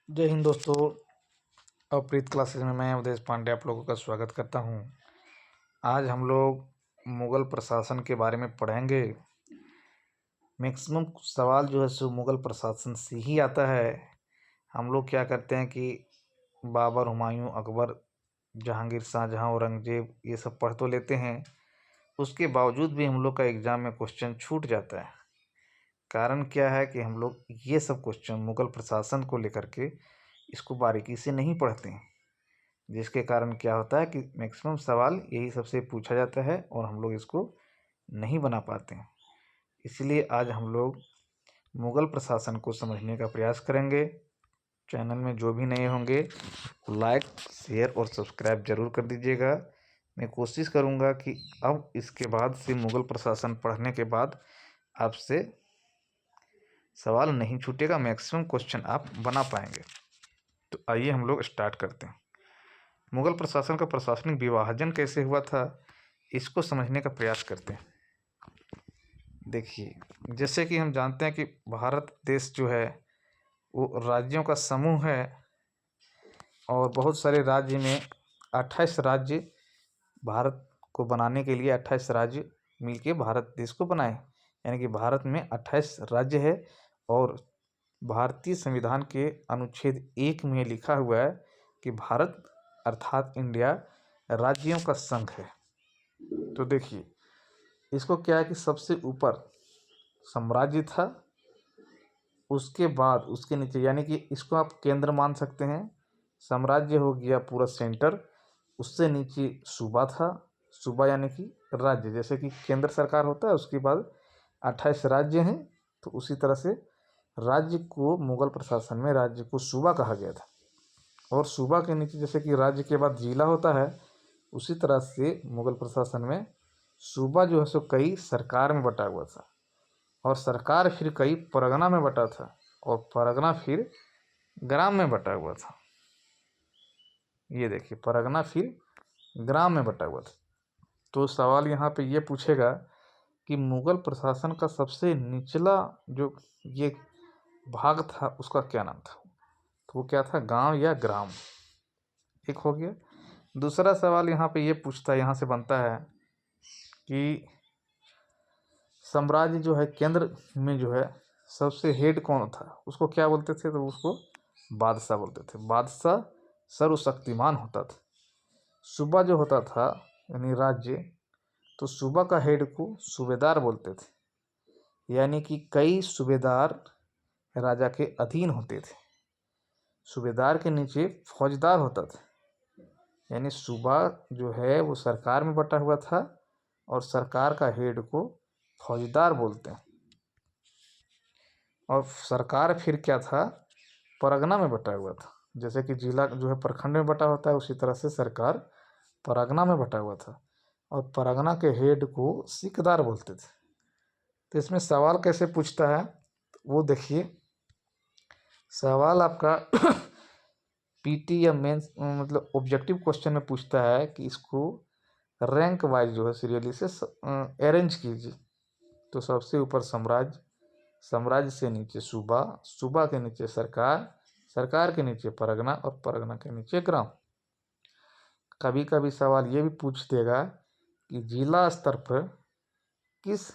जय हिंद दोस्तों। अवप्रीत क्लासेस में मैं उदेश पांडे आप लोगों का स्वागत करता हूं। आज हम लोग मुग़ल प्रशासन के बारे में पढ़ेंगे। मैक्सिमम सवाल जो है सो मुग़ल प्रशासन से ही आता है। हम लोग क्या करते हैं कि बाबर, हुमायूं, अकबर, जहांगीर, शाहजहां, औरंगजेब ये सब पढ़ तो लेते हैं, उसके बावजूद भी हम लोग का एग्ज़ाम में क्वेश्चन छूट जाता है। कारण क्या है कि हम लोग ये सब क्वेश्चन मुग़ल प्रशासन को लेकर के इसको बारीकी से नहीं पढ़ते हैं, जिसके कारण क्या होता है कि मैक्सिमम सवाल यही सबसे पूछा जाता है और हम लोग इसको नहीं बना पाते हैं। इसलिए आज हम लोग मुग़ल प्रशासन को समझने का प्रयास करेंगे। चैनल में जो भी नए होंगे लाइक, शेयर और सब्सक्राइब ज़रूर कर दीजिएगा। मैं कोशिश करूंगा कि अब इसके बाद से मुग़ल प्रशासन पढ़ने के बाद आपसे सवाल नहीं छूटेगा, मैक्सिमम क्वेश्चन आप बना पाएंगे। तो आइए हम लोग स्टार्ट करते हैं। मुग़ल प्रशासन का प्रशासनिक विभाजन कैसे हुआ था, इसको समझने का प्रयास करते हैं। देखिए, जैसे कि हम जानते हैं कि भारत देश जो है वो राज्यों का समूह है और बहुत सारे राज्य में 28 राज्य भारत को बनाने के लिए 28 राज्य मिलके भारत देश को बनाए। यानी कि भारत में 28 राज्य है और भारतीय संविधान के अनुच्छेद 1 में लिखा हुआ है कि भारत अर्थात इंडिया राज्यों का संघ है। तो देखिए, इसको क्या है कि सबसे ऊपर साम्राज्य था, उसके बाद उसके नीचे यानी कि इसको आप केंद्र मान सकते हैं। साम्राज्य हो गया पूरा सेंटर, उससे नीचे सूबा था। सूबा यानी कि राज्य, जैसे कि केंद्र सरकार होता है, उसके बाद 28 राज्य हैं। तो उसी तरह से राज्य को मुग़ल प्रशासन में राज्य को सूबा कहा गया था। और सूबा के नीचे जैसे कि राज्य के बाद जिला होता है, उसी तरह से मुग़ल प्रशासन में सूबा जो है सो कई सरकार में बटा हुआ था और सरकार फिर कई परगना में बटा था और परगना फिर ग्राम में बटा हुआ था। ये देखिए, परगना फिर ग्राम में बटा हुआ था। तो सवाल यहाँ पे ये पूछेगा कि मुग़ल प्रशासन का सबसे निचला जो ये भाग था उसका क्या नाम था। तो वो क्या था, गांव या ग्राम। एक हो गया। दूसरा सवाल यहाँ पे ये पूछता है, यहाँ से बनता है कि साम्राज्य जो है केंद्र में जो है सबसे हेड कौन था, उसको क्या बोलते थे। तो उसको बादशाह बोलते थे। बादशाह सर्वशक्तिमान होता था। सूबा जो होता था यानी राज्य, तो सूबा का हेड को सूबेदार बोलते थे। यानी कि कई सूबेदार राजा के अधीन होते थे। सूबेदार के नीचे फौजदार होता था। यानी सूबा जो है वो सरकार में बटा हुआ था और सरकार का हेड को फौजदार बोलते हैं। और सरकार फिर क्या था, परगना में बटा हुआ था। जैसे कि जिला जो है प्रखंड में बटा होता है, उसी तरह से सरकार परगना में बटा हुआ था और परगना के हेड को सिकदार बोलते थे। तो इसमें सवाल कैसे पूछता है वो देखिए। सवाल आपका पीटी या मेंस मतलब ऑब्जेक्टिव क्वेश्चन में पूछता है कि इसको रैंक वाइज जो है सीरियली से अरेंज कीजिए। तो सबसे ऊपर साम्राज्य, साम्राज्य से नीचे सूबा, सूबा के नीचे सरकार, सरकार के नीचे परगना और परगना के नीचे ग्राम। कभी कभी सवाल ये भी पूछ देगा कि जिला स्तर पर किस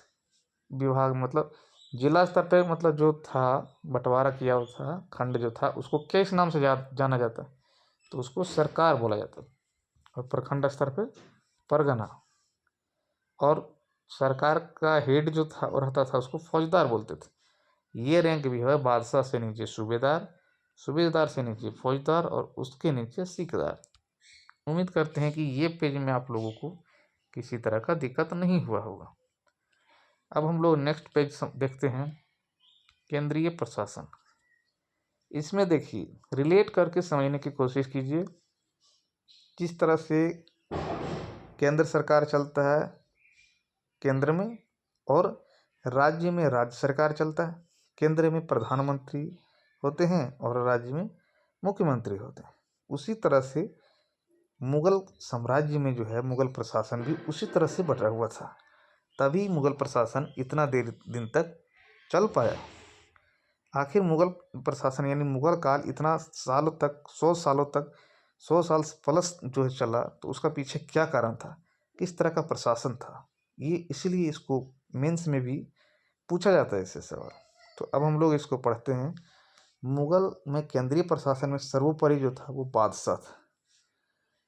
विभाग, मतलब जिला स्तर पर मतलब जो था बंटवारा किया हुआ था खंड जो था, उसको किस नाम से जाना जाता है। तो उसको सरकार बोला जाता है। और प्रखंड स्तर पर परगना। और सरकार का हेड जो था और रहता था उसको फौजदार बोलते थे। ये रैंक भी है, बादशाह से नीचे सूबेदार, सूबेदार से नीचे फौजदार और उसके नीचे सिकदार। उम्मीद करते हैं कि ये पेज में आप लोगों को किसी तरह का दिक्कत नहीं हुआ होगा। अब हम लोग नेक्स्ट पेज देखते हैं, केंद्रीय प्रशासन। इसमें देखिए, रिलेट करके समझने की कोशिश कीजिए। किस तरह से केंद्र सरकार चलता है केंद्र में और राज्य में राज्य सरकार चलता है। केंद्र में प्रधानमंत्री होते हैं और राज्य में मुख्यमंत्री होते हैं। उसी तरह से मुग़ल साम्राज्य में जो है मुग़ल प्रशासन भी उसी तरह से बटा हुआ था, तभी मुग़ल प्रशासन इतना दिन तक चल पाया। आखिर मुगल प्रशासन यानी मुगल काल इतना सालों तक, 100 सालों तक, 100 साल प्लस जो है चला, तो उसका पीछे क्या कारण था, किस तरह का प्रशासन था, ये इसीलिए इसको मेंस में भी पूछा जाता है ऐसे सवाल। तो अब हम लोग इसको पढ़ते हैं। मुगल में केंद्रीय प्रशासन में सर्वोपरि जो था वो बादशाह था।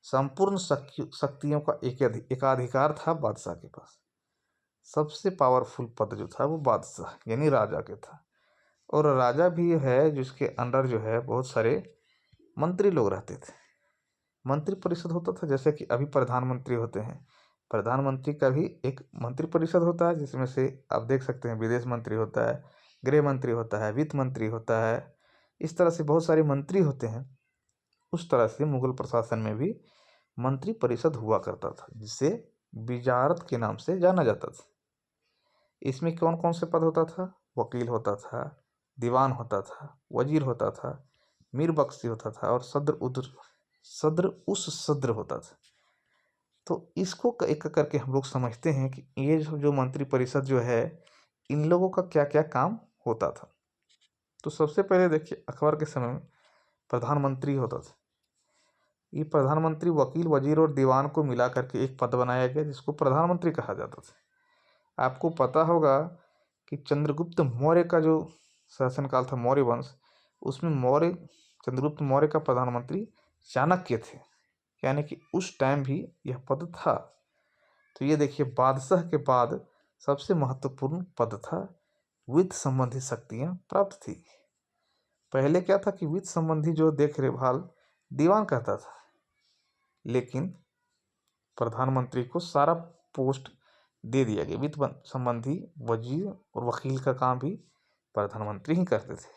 संपूर्ण शक्तियों का एकाधिकार था बादशाह के पास। सबसे पावरफुल पद जो था वो बादशाह यानी राजा के था। और राजा भी है जिसके अंडर जो है बहुत सारे मंत्री लोग रहते थे। मंत्री परिषद होता था, जैसे कि अभी प्रधानमंत्री होते हैं। प्रधानमंत्री का भी एक मंत्री परिषद होता है, जिसमें से आप देख सकते हैं विदेश मंत्री होता है, गृह मंत्री होता है, वित्त मंत्री होता है। इस तरह से बहुत सारे मंत्री होते हैं। उस तरह से मुगल प्रशासन में भी मंत्री परिषद हुआ करता था, जिसे विजारत के नाम से जाना जाता था। इसमें कौन कौन से पद होता था? वकील होता था, दीवान होता था, वजीर होता था, मीर बख्शी होता था और सद्र होता था। तो इसको एक एक करके हम लोग समझते हैं कि ये जो मंत्री परिषद जो है, इन लोगों का क्या क्या काम होता था। तो सबसे पहले देखिए, अकबर के समय में प्रधानमंत्री होता था। ये प्रधानमंत्री वकील, वजीर और दीवान को मिला करके एक पद बनाया गया, जिसको प्रधानमंत्री कहा जाता था। आपको पता होगा कि चंद्रगुप्त मौर्य का जो शासनकाल था, मौर्य वंश, उसमें चंद्रगुप्त मौर्य का प्रधानमंत्री चाणक्य थे, यानी कि उस टाइम भी यह पद था। तो ये देखिए, बादशाह के बाद सबसे महत्वपूर्ण पद था। वित्त संबंधी शक्तियां प्राप्त थी। पहले क्या था कि वित्त संबंधी जो देखरेख दीवान करता था, लेकिन प्रधानमंत्री को सारा पोस्ट दे दिया गया। वित्त संबंधी वजीर और वकील का काम भी प्रधानमंत्री ही करते थे।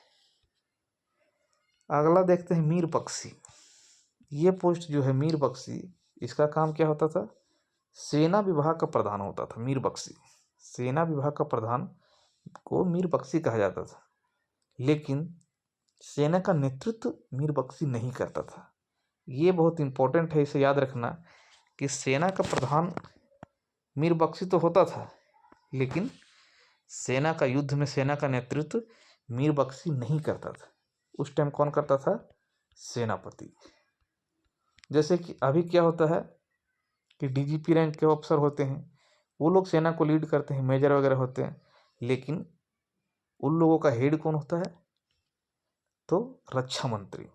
अगला देखते हैं मीर बख्शी। ये पोस्ट जो है मीर बख्शी, इसका काम क्या होता था? सेना विभाग का प्रधान होता था मीर बख्शी। सेना विभाग का प्रधान को मीर बख्शी कहा जाता था, लेकिन सेना का नेतृत्व मीर बख्शी नहीं करता था। ये बहुत इंपॉर्टेंट है, इसे याद रखना कि सेना का प्रधान मीर बख्शी तो होता था, लेकिन सेना का युद्ध में सेना का नेतृत्व मीर बख्शी नहीं करता था। उस टाइम कौन करता था? सेनापति। जैसे कि अभी क्या होता है कि डीजीपी रैंक के अफसर होते हैं, वो लोग सेना को लीड करते हैं, मेजर वगैरह होते हैं, लेकिन उन लोगों का हेड कौन होता है? तो रक्षा मंत्री।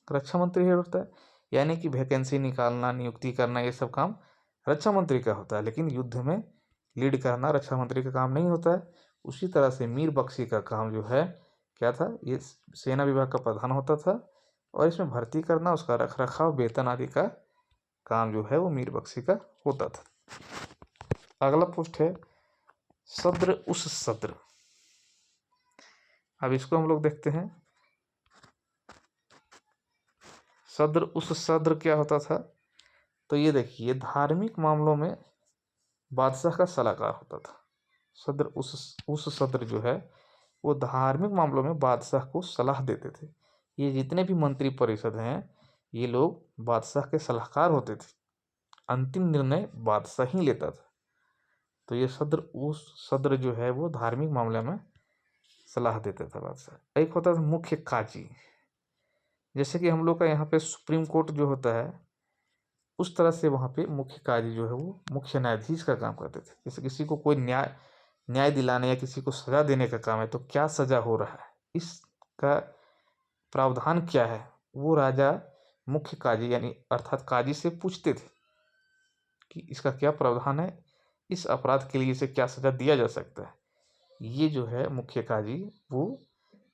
रक्षा मंत्री हेड होता है, यानी कि वैकेंसी निकालना, नियुक्ति करना, ये सब काम रक्षा मंत्री का होता है, लेकिन युद्ध में लीड करना रक्षा मंत्री का काम नहीं होता है। उसी तरह से मीर बख्शी का काम जो है क्या था? ये सेना विभाग का प्रधान होता था, और इसमें भर्ती करना, उसका रख रखाव, वेतन आदि का काम जो है वो मीर बख्शी का होता था। अगला पोस्ट है सद्र उस सद्र। अब इसको हम लोग देखते हैं। सद्र उस सद्र क्या होता था? तो ये देखिए, धार्मिक मामलों में बादशाह का सलाहकार होता था। सद्र उस सद्र जो है वो धार्मिक मामलों में बादशाह को सलाह देते थे। ये जितने भी मंत्री परिषद हैं, ये लोग बादशाह के सलाहकार होते थे। अंतिम निर्णय बादशाह ही लेता था। तो ये सद्र जो है वो धार्मिक मामले में सलाह देता था बादशाह। एक होता था मुख्य काजी। जैसे कि हम लोग का यहाँ पे सुप्रीम कोर्ट जो होता है, उस तरह से वहाँ पे मुख्य काजी जो है वो मुख्य न्यायाधीश का काम करते थे। जैसे किसी को कोई न्याय दिलाने या किसी को सजा देने का काम है, तो क्या सजा हो रहा है, इसका प्रावधान क्या है, वो राजा मुख्य काजी यानी अर्थात काजी से पूछते थे कि इसका क्या प्रावधान है, इस अपराध के लिए इसे क्या सजा दिया जा सकता है। ये जो है मुख्य काजी, वो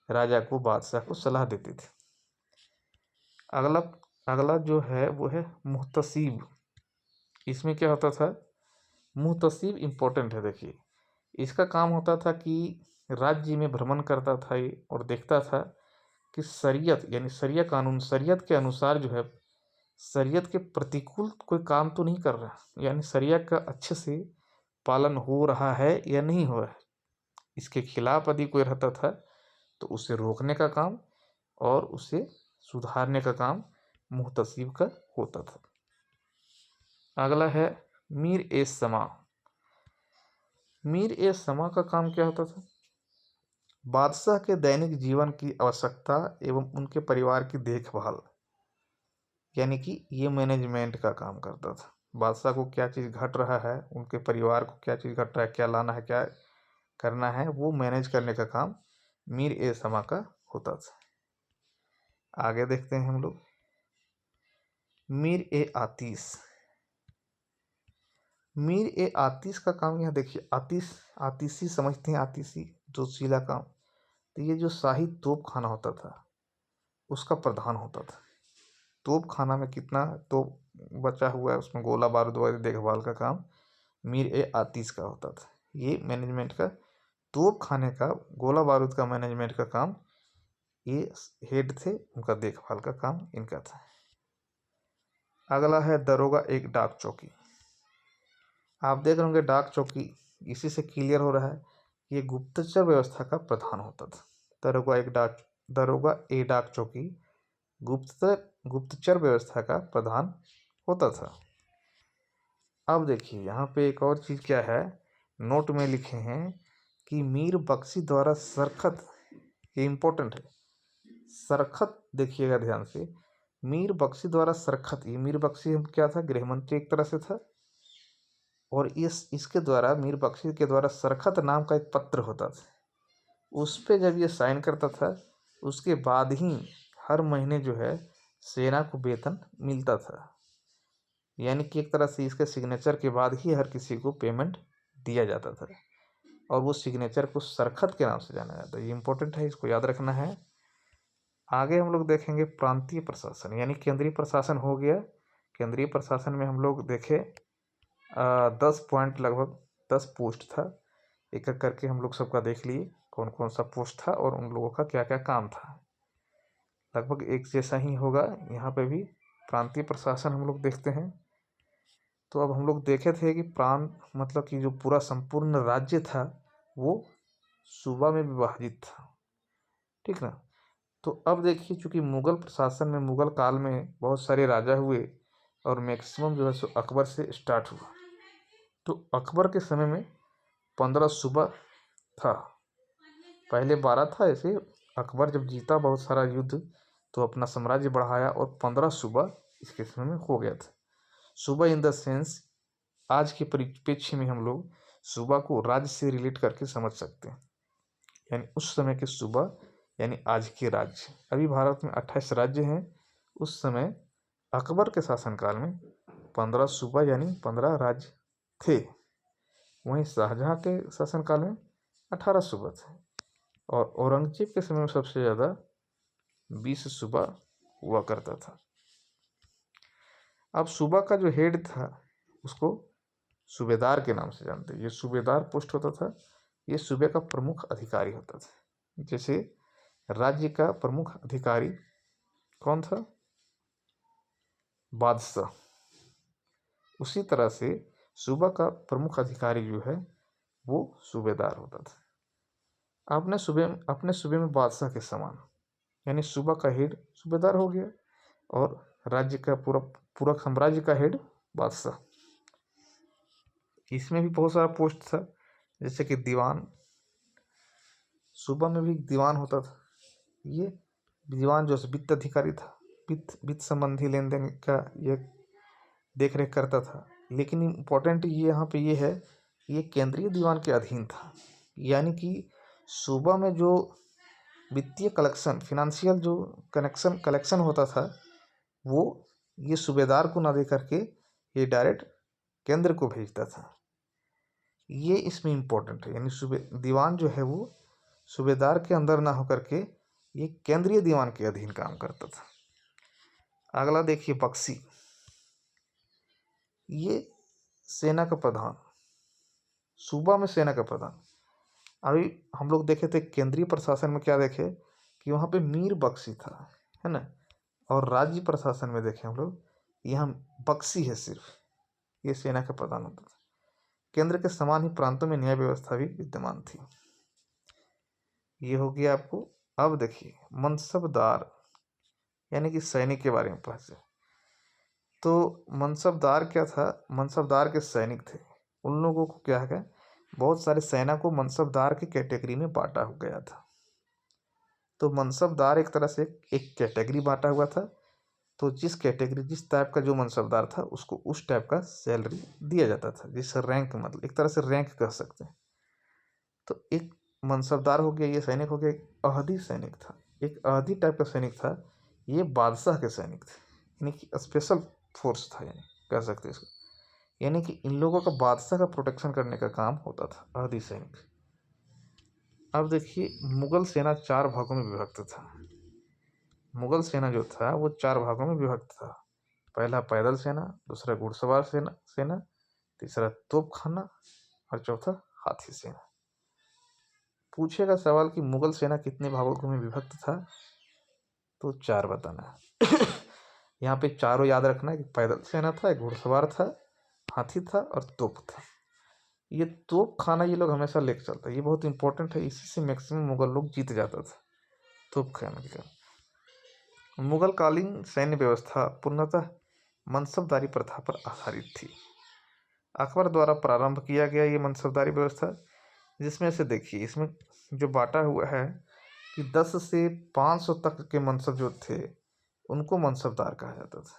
राजा को, बादशाह को सलाह देते थे। अगला अगला जो है वो है मुहतसिब। इसमें क्या होता था? मुहतसिब इम्पोर्टेंट है। देखिए, इसका काम होता था कि राज्य में भ्रमण करता था ये, और देखता था कि शरीयत यानी शरिया कानून, शरीयत के अनुसार जो है, शरीयत के प्रतिकूल कोई काम तो नहीं कर रहा, यानी शरिया का अच्छे से पालन हो रहा है या नहीं हो रहा है। इसके खिलाफ यदि कोई रहता था तो उसे रोकने का काम और उसे सुधारने का काम मुहतसिब का होता था। अगला है मीर ए समा। मीर ए समा का काम क्या होता था? बादशाह के दैनिक जीवन की आवश्यकता एवं उनके परिवार की देखभाल, यानी कि ये मैनेजमेंट का काम करता था। बादशाह को क्या चीज़ घट रहा है, उनके परिवार को क्या चीज़ घट रहा है, क्या लाना है, क्या करना है, वो मैनेज करने का काम मीर ए समा का होता था। आगे देखते हैं हम लोग मीर ए आतिश। मीर ए आतिश का काम, यहाँ देखिए आतिश, आतिशी समझते हैं, आतिशी जोशीला काम। तो ये जो शाही तोप खाना होता था उसका प्रधान होता था। तोप खाना में कितना तोप बचा हुआ है, उसमें गोला बारूद वगैरह देखभाल का काम मीर ए आतिश का होता था। ये मैनेजमेंट का, तोप खाने का, गोला बारूद का मैनेजमेंट का काम ये हेड थे, उनका देखभाल का काम इनका था। अगला है दरोगा एक डाक चौकी। आप देख रहे होंगे डाक चौकी, इसी से क्लियर हो रहा है ये गुप्तचर व्यवस्था का प्रधान होता था। दरोगा ए डाक चौकी गुप्तचर व्यवस्था का प्रधान होता था। अब देखिए यहाँ पे एक और चीज़ क्या है, नोट में लिखे हैं कि मीर बख्शी द्वारा सरखत, ये इम्पोर्टेंट है, सरखत देखिएगा ध्यान से, मीर बख्शी द्वारा सरखत, ये मीर बख्शी क्या था, गृह मंत्री एक तरह से था, और इसके द्वारा मीर बख्शी के द्वारा सरखत नाम का एक पत्र होता था, उस पे जब ये साइन करता था उसके बाद ही हर महीने जो है सेना को वेतन मिलता था। यानी कि एक तरह से इसके सिग्नेचर के बाद ही हर किसी को पेमेंट दिया जाता था, और वो सिग्नेचर को सरखत के नाम से जाना जाता है। ये इंपॉर्टेंट है, इसको याद रखना है। आगे हम लोग देखेंगे प्रांतीय प्रशासन, यानी केंद्रीय प्रशासन हो गया। केंद्रीय प्रशासन में हम लोग देखे 10 पॉइंट, लगभग 10 पोस्ट था। एक एक करके हम लोग सबका देख लिए कौन कौन सा पोस्ट था और उन लोगों का क्या क्या काम था। लगभग एक जैसा ही होगा यहाँ पे भी। प्रांतीय प्रशासन हम लोग देखते हैं। तो अब हम लोग देखे थे कि प्रांत मतलब कि जो पूरा संपूर्ण राज्य था वो सूबा में विभाजित था, ठीक ना। तो अब देखिए, चूंकि मुगल प्रशासन में, मुगल काल में बहुत सारे राजा हुए और मैक्सिमम जो है सो अकबर से स्टार्ट हुआ। तो अकबर के समय में 15 सूबा था, पहले 12 था। ऐसे अकबर जब जीता बहुत सारा युद्ध तो अपना साम्राज्य बढ़ाया और 15 सूबा इसके समय में हो गया था। सूबा इन द सेंस, आज के परिप्रेक्ष्य में हम लोग सूबा को राज्य से रिलेट करके समझ सकते हैं, यानी उस समय के सूबा यानी आज के राज्य। अभी भारत में 28 राज्य हैं, उस समय अकबर के शासनकाल में 15 सूबा यानी 15 राज्य थे। वहीं शाहजहां के शासनकाल में 18 सूबा थे, और औरंगजेब के समय में सबसे ज़्यादा 20 सूबा हुआ करता था। अब सूबा का जो हेड था उसको सूबेदार के नाम से जानते हैं। ये सूबेदार पोस्ट होता था, ये सूबे का प्रमुख अधिकारी होता था। जैसे राज्य का प्रमुख अधिकारी कौन था, बादशाह, उसी तरह से सूबा का प्रमुख अधिकारी जो है वो सूबेदार होता था। अपने सूबे में बादशाह के समान, यानी सूबा का हेड सूबेदार हो गया और राज्य का पूरा साम्राज्य का हेड बादशाह। इसमें भी बहुत सारा पोस्ट था, जैसे कि दीवान, सूबा में भी दीवान होता था। ये दीवान जो वित्त अधिकारी था, वित्त संबंधी लेन देन का ये देख रेख करता था। लेकिन इम्पोर्टेंट ये यहाँ पे ये है, ये केंद्रीय दीवान के अधीन था। यानी कि सूबा में जो वित्तीय कलेक्शन, फिनेंशियल जो कलेक्शन होता था वो ये सूबेदार को ना दे करके ये डायरेक्ट केंद्र को भेजता था। ये इसमें इम्पोर्टेंट है, यानी दीवान जो है वो सूबेदार के अंदर ना होकर के ये केंद्रीय दीवान के अधीन काम करता था। अगला देखिए बख्शी, ये सेना का प्रधान, सूबा में सेना का प्रधान। अभी हम लोग देखे थे केंद्रीय प्रशासन में, क्या देखे कि वहाँ पे मीर बख्शी था, है ना। और राज्य प्रशासन में देखे हम लोग यहाँ बख्शी है सिर्फ, ये सेना का प्रधान होता था। केंद्र के समान ही प्रांतों में न्याय व्यवस्था भी विद्यमान थी। ये हो गया आपको। अब देखिए मनसबदार, यानी कि सैनिक के बारे में पढ़ते। तो मनसबदार क्या था, मनसबदार के सैनिक थे। उन लोगों को क्या है, बहुत सारे सेना को मनसबदार की कैटेगरी में बांटा हो गया था। तो मनसबदार एक तरह से एक कैटेगरी बांटा हुआ था। तो जिस टाइप का जो मनसबदार था उसको उस टाइप का सैलरी दिया जाता था, जिससे रैंक मतलब एक तरह से रैंक कह सकते हैं। तो एक मनसबदार हो गया, ये सैनिक हो गया। एक अहदी सैनिक था, एक अहदी टाइप का सैनिक था। ये बादशाह के सैनिक थे, यानी कि स्पेशल फोर्स था, यानी कह सकते हैं इसको। यानी कि इन लोगों का बादशाह का प्रोटेक्शन करने का काम होता था, अहदी सैनिक। अब देखिए, मुगल सेना 4 भागों में विभक्त था। मुगल सेना जो था वो 4 भागों में विभक्त था। पहला पैदल सेना, दूसरा घुड़सवार सेना, तीसरा तोपखाना और चौथा हाथी सेना। पूछेगा सवाल कि मुगल सेना कितने भागों में विभक्त था, तो 4 बताना है। यहाँ पे चारों याद रखना है कि पैदल सेना था, एक घुड़सवार था, हाथी था और तोप था। ये तोप खाना ये लोग हमेशा लेके चलता है, ये बहुत इंपॉर्टेंट है। इसी से मैक्सिमम मुगल लोग जीत जाता था, तोप खाना का। मुगलकालीन सैन्य व्यवस्था पूर्णतः मनसबदारी प्रथा पर आधारित थी। अकबर द्वारा प्रारंभ किया गया ये मनसबदारी व्यवस्था, जिसमें से देखिए, इसमें जो बांटा हुआ है कि 10 से 500 तक के मनसब जो थे उनको मनसबदार कहा जाता था।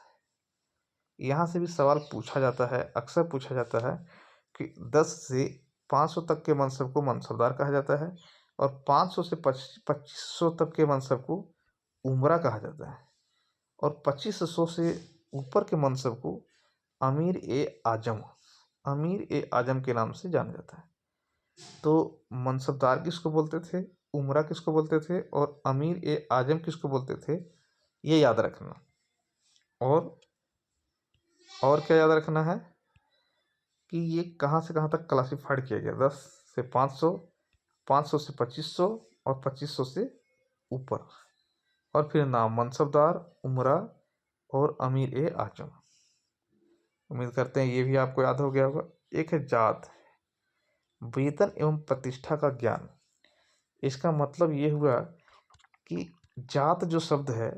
यहाँ से भी सवाल पूछा जाता है, अक्सर पूछा जाता है कि 10 से 500 तक के मनसब को मनसबदार कहा जाता है और 500 से 2500 तक के मनसब को उमरा कहा जाता है और 2500 से ऊपर के मनसब को अमीर ए आजम के नाम से जाना जाता है। तो मनसबदार किसको बोलते थे, उमरा किसको बोलते थे और अमीर ए आजम किसको बोलते थे, ये याद रखना। और क्या याद रखना है कि ये कहाँ से कहाँ तक क्लासिफाइड किया गया, 10 से 500, 500 से 2500 और 2500 से ऊपर। और फिर नाम मनसबदार, उमरा और अमीर ए आजम। उम्मीद करते हैं ये भी आपको याद हो गया होगा। एक है जात, वेतन एवं प्रतिष्ठा का ज्ञान। इसका मतलब ये हुआ कि जात जो शब्द है,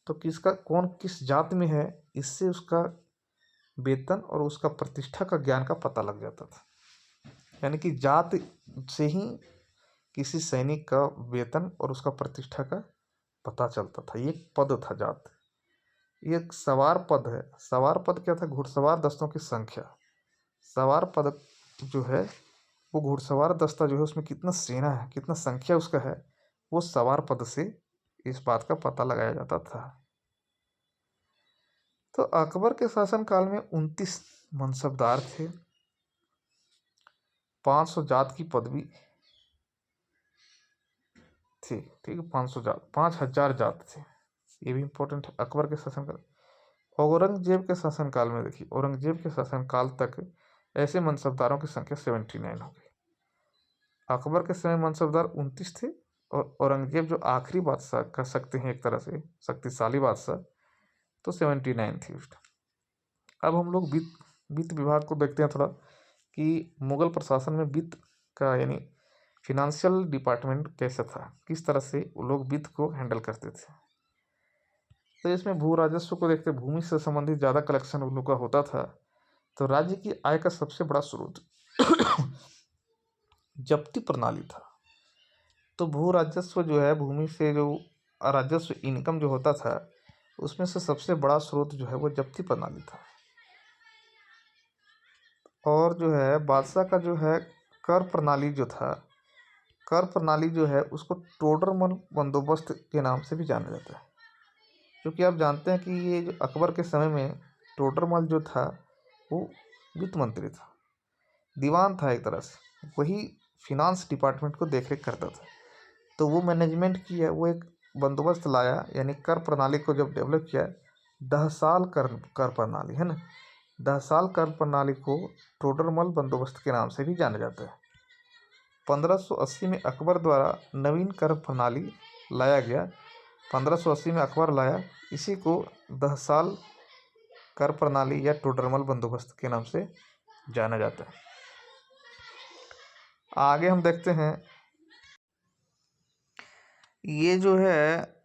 तो किसका कौन किस जात में है, इससे उसका वेतन और उसका प्रतिष्ठा का ज्ञान का पता लग जाता था। यानी कि जात से ही किसी सैनिक का वेतन और उसका प्रतिष्ठा का पता चलता था। ये पद था जात। ये एक सवार पद है। सवार पद क्या था, घुड़सवार दस्तों की संख्या। सवार पद जो है वो घुड़सवार दस्ता जो है उसमें कितना सेना है, कितना संख्या उसका है, वो सवार पद से इस बात का पता लगाया जाता था। तो अकबर के शासनकाल में 29 मनसबदार थे, 500 जात की पदवी थी। ठीक है, 500 जात, 5000 जात थे। ये भी इंपॉर्टेंट है। अकबर के शासनकाल, औरंगजेब के शासनकाल में देखिए, औरंगजेब के शासनकाल तक ऐसे मनसबदारों की संख्या 79 हो गई। अकबर के समय मनसबदार 29 थे और औरंगजेब जो आखिरी बादशाह कह सकते हैं, एक तरह से शक्तिशाली बादशाह, तो 79 थी उस टाइम। अब हम लोग वित्त विभाग को देखते हैं थोड़ा, कि मुगल प्रशासन में वित्त का यानी फिनेंशियल डिपार्टमेंट कैसा था, किस तरह से वो लोग वित्त को हैंडल करते थे। तो इसमें भू राजस्व को देखते, भूमि से संबंधित ज़्यादा कलेक्शन उन लोग का होता था। तो राज्य की आय का सबसे बड़ा स्रोत जब्ती प्रणाली था। तो भू राजस्व जो है, भूमि से जो राजस्व इनकम जो होता था, उसमें से सबसे बड़ा स्रोत जो है वो जब्ती प्रणाली था। और जो है बादशाह का जो है कर प्रणाली जो था, कर प्रणाली जो है उसको टोडरमल बंदोबस्त के नाम से भी जाना जाता है। क्योंकि आप जानते हैं कि ये जो अकबर के समय में टोडरमल जो था वो वित्त मंत्री था, दीवान था एक तरह से, वही फिनांस डिपार्टमेंट को देखरेख करता था। तो वो मैनेजमेंट किया, वो एक बंदोबस्त लाया, यानी कर प्रणाली को जब डेवलप किया, 10 साल कर प्रणाली है ना, 10 साल कर प्रणाली को टोडरमल बंदोबस्त के नाम से भी जाना जाता है। 1580 में अकबर द्वारा नवीन कर प्रणाली लाया गया। 1580 में अकबर लाया, इसी को 10 साल कर प्रणाली या टोडरमल बंदोबस्त के नाम से जाना जाता है। आगे हम देखते हैं, ये जो है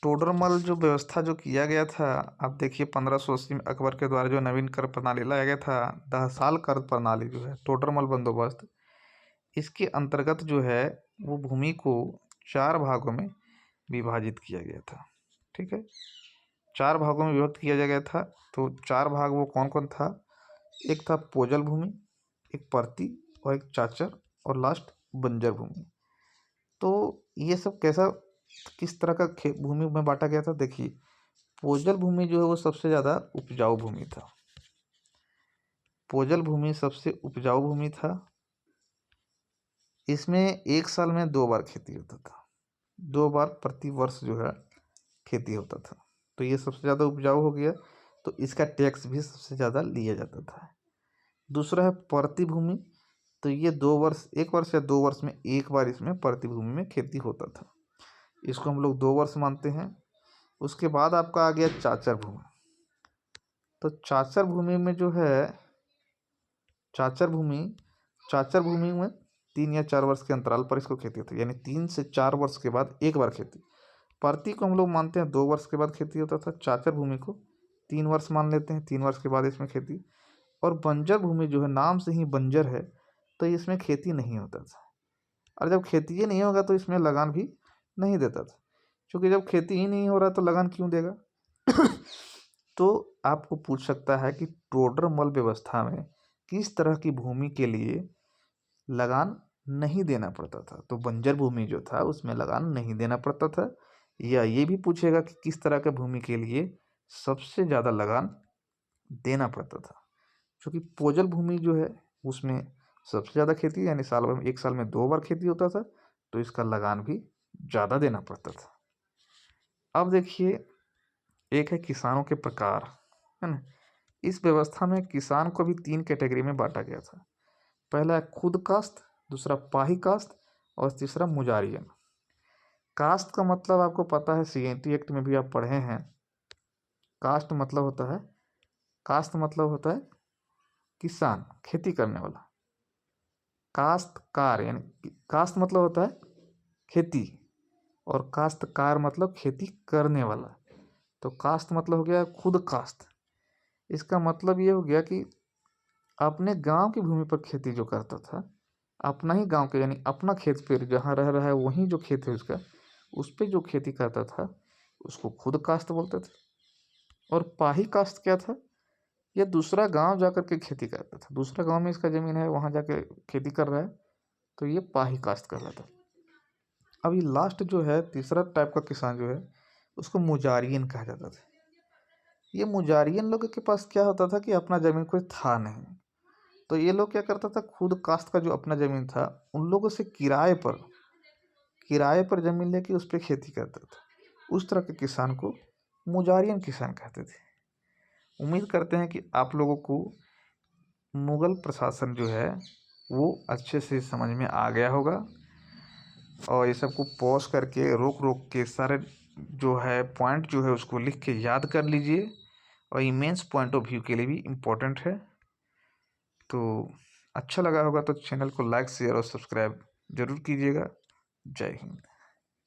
टोडरमल जो व्यवस्था जो किया गया था, आप देखिए 1580 में अकबर के द्वारा जो नवीन कर प्रणाली लाया गया था, 10 साल कर प्रणाली जो है टोडरमल बंदोबस्त, इसके अंतर्गत जो है वो भूमि को 4 भागों में विभाजित किया गया था। ठीक है, 4 भागों में विभक्त किया गया था। तो 4 भाग वो कौन कौन था? एक था पोजल भूमि, एक परती और एक चाचर और लास्ट बंजर भूमि। तो ये सब किस तरह का भूमि में बांटा गया था? देखिए, पोजल भूमि जो है वो सबसे ज़्यादा उपजाऊ भूमि था। पोजल भूमि सबसे उपजाऊ भूमि था। इसमें एक साल में 2 बार खेती होता था, 2 बार प्रति वर्ष जो है खेती होता था। तो ये सबसे ज़्यादा उपजाऊ हो गया, तो इसका टैक्स भी सबसे ज़्यादा लिया जाता था। दूसरा है परती भूमि। तो ये 2 वर्ष, 1 वर्ष या 2 वर्ष में एक बार इसमें परती भूमि में खेती होता था। इसको हम लोग 2 वर्ष मानते हैं। उसके बाद आपका आ गया चाचर भूमि। तो चाचर भूमि में जो है, चाचर भूमि में 3 या 4 वर्ष के अंतराल पर इसको खेती होती है, यानी 3 से 4 वर्ष के बाद एक बार खेती। परती को हम लोग मानते हैं 2 वर्ष के बाद खेती होता था। चाचर भूमि को 3 वर्ष मान लेते हैं, 3 वर्ष के बाद इसमें खेती। और बंजर भूमि जो है, नाम से ही बंजर है, तो इसमें खेती नहीं होता था। और जब खेती ही नहीं होगा तो इसमें लगान भी नहीं देता था, क्योंकि जब खेती ही नहीं हो रहा तो लगान क्यों देगा? तो आपको पूछ सकता है कि टोडरमल व्यवस्था में किस तरह की भूमि के लिए लगान नहीं देना पड़ता था? तो बंजर भूमि जो था उसमें लगान नहीं देना पड़ता था। या ये भी पूछेगा कि किस तरह के भूमि के लिए सबसे ज़्यादा लगान देना पड़ता था? क्योंकि पोजल भूमि जो है उसमें सबसे ज़्यादा खेती, यानी एक साल में 2 बार खेती होता था, तो इसका लगान भी ज़्यादा देना पड़ता था। अब देखिए, एक है किसानों के प्रकार, है ना। इस व्यवस्था में किसान को भी 3 कैटेगरी में बांटा गया था। पहला है खुद कास्त, दूसरा पाही कास्त और तीसरा मुजारियन। कास्त का मतलब आपको पता है, CNT एक्ट में भी आप पढ़े हैं। कास्त मतलब होता है किसान, खेती करने वाला। कास्तकार, यानी कास्त मतलब होता है खेती, और कास्तकार मतलब खेती करने वाला। तो कास्त मतलब हो गया खुद कास्त। इसका मतलब ये हो गया कि अपने गांव की भूमि पर खेती जो करता था, अपना ही गांव के, यानी अपना खेत पे जहाँ रह रहा है वहीं जो खेत है उसका, उस पे जो खेती करता था उसको खुद कास्त बोलते थे। और पाही कास्त क्या था? यह दूसरा गांव जाकर के खेती करता था, दूसरा गांव में इसका जमीन है, वहां जाके खेती कर रहा है, तो ये पाही कास्त कहलाता है। अब ये लास्ट जो है, तीसरा टाइप का किसान जो है, उसको मुजारियन कहा जाता था। ये मुजारियन लोगों के पास क्या होता था कि अपना ज़मीन कोई था नहीं, तो ये लोग क्या करता था, खुद कास्ट का जो अपना ज़मीन था उन लोगों से किराए पर ज़मीन लेके उस पर खेती करता था। उस तरह के किसान को मुजारियन किसान कहते थे। उम्मीद करते हैं कि आप लोगों को मुगल प्रशासन जो है वो अच्छे से समझ में आ गया होगा, और ये सबको पॉज करके रोक रोक के सारे जो है पॉइंट जो है उसको लिख के याद कर लीजिए, और इमेंस पॉइंट ऑफ व्यू के लिए भी इम्पोर्टेंट है। तो अच्छा लगा होगा तो चैनल को लाइक, शेयर और सब्सक्राइब जरूर कीजिएगा। जय हिंद।